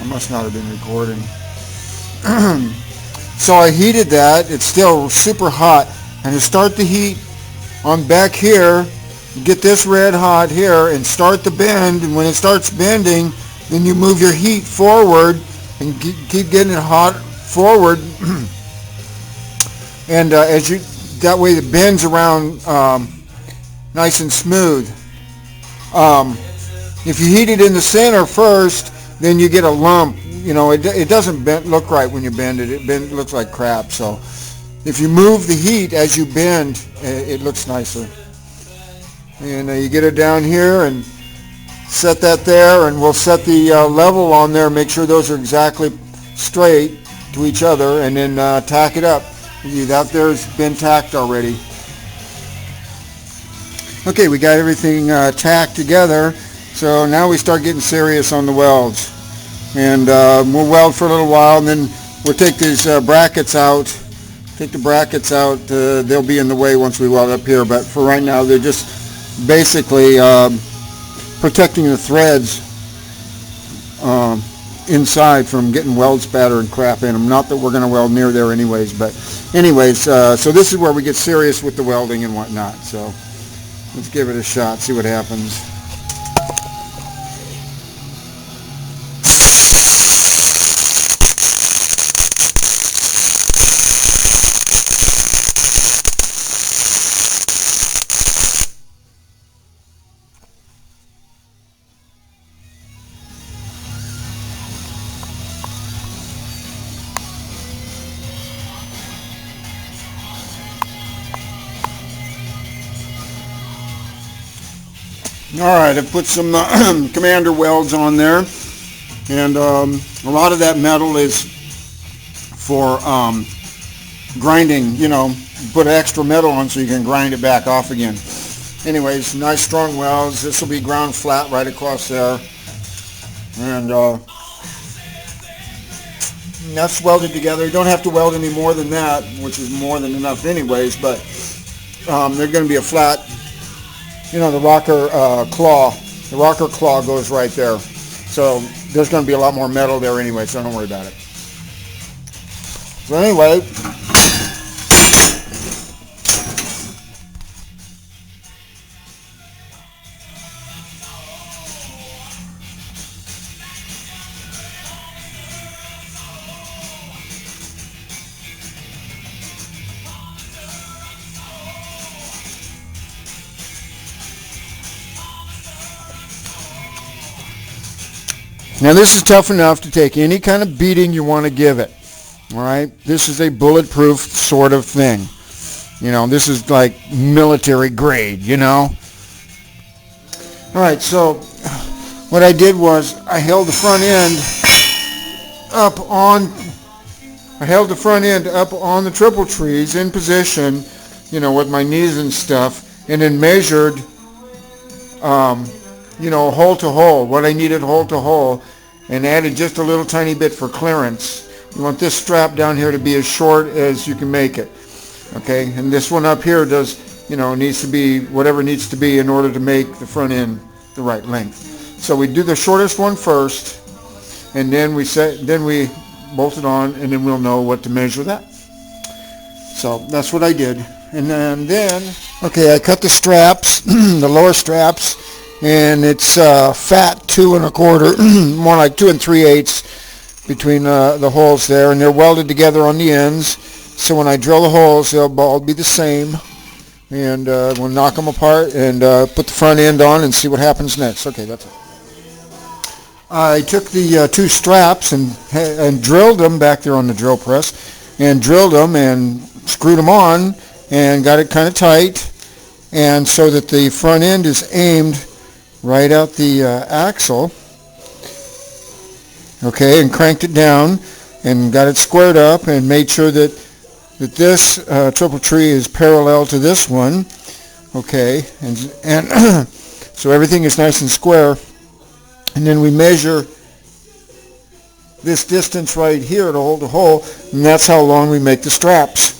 I must not have been recording. So I heated that. It's still super hot. And to start the heat on back here, get this red hot here and start the bend. And when it starts bending, then you move your heat forward and keep getting it hot forward. And that way it bends around nice and smooth. If you heat it in the center first, then you get a lump. It doesn't look right when you bend it. It looks like crap. So if you move the heat as you bend, it looks nicer. And you get it down here and set that there, and we'll set the level on there. Make sure those are exactly straight to each other, and then tack it up. That there's been tacked already. Okay, we got everything tacked together. So now we start getting serious on the welds. And we'll weld for a little while, and then we'll take these brackets out. Take the brackets out. They'll be in the way once we weld up here, but for right now they're just basically protecting the threads inside from getting weld spatter and crap in them. Not that we're going to weld near there anyways, but anyways, so this is where we get serious with the welding and whatnot. So let's give it a shot, see what happens. All right, I've put some commander welds on there, and a lot of that metal is for grinding. Put extra metal on so you can grind it back off again. Anyways, nice strong welds. This will be ground flat right across there, and that's welded together. You don't have to weld any more than that, which is more than enough anyways, but they're going to be a flat. The rocker claw. The rocker claw goes right there. So there's going to be a lot more metal there anyway, so don't worry about it. So anyway, now this is tough enough to take any kind of beating you want to give it. All right, this is a bulletproof sort of thing. This is like military grade. All right, so what I did was I held the front end up on. I held the front end up on the triple trees in position, with my knees and stuff, and then measured. Hole to hole, what I needed hole to hole, and added just a little tiny bit for clearance. You want this strap down here to be as short as you can make it. Okay, and this one up here needs to be whatever it needs to be in order to make the front end the right length. So we do the shortest one first, and then we bolt it on, and then we'll know what to measure that. So that's what I did. And then okay, I cut the straps, the lower straps, and it's fat 2 1/4, more like 2 3/8 between the holes there, and they're welded together on the ends. So when I drill the holes, they'll all be the same, and we'll knock them apart and put the front end on and see what happens next. Okay, that's it. I took the 2 straps and drilled them back there on the drill press, and drilled them and screwed them on and got it kind of tight, and so that the front end is aimed right out the axle. Okay, and cranked it down and got it squared up and made sure that this triple tree is parallel to this one. Okay, and so everything is nice and square. And then we measure this distance right here to hold the hole, and that's how long we make the straps.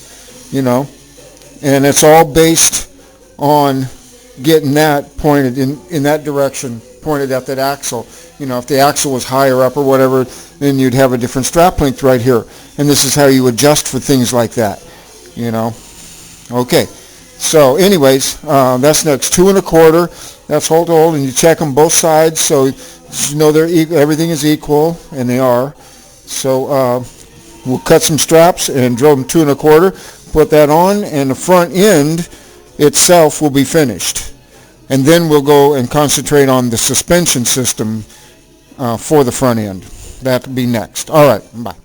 And it's all based on getting that pointed in that direction pointed at that axle. You know, if the axle was higher up or whatever, then you'd have a different strap length right here. And this is how you adjust for things like that, you know. Okay, so anyways, that's next. 2 1/4, that's hole to hole, and you check them both sides so you know everything is equal, and they are. So we'll cut some straps and drill them 2 1/4, put that on, and the front end itself will be finished. And then we'll go and concentrate on the suspension system for the front end. That'll be next. All right, bye.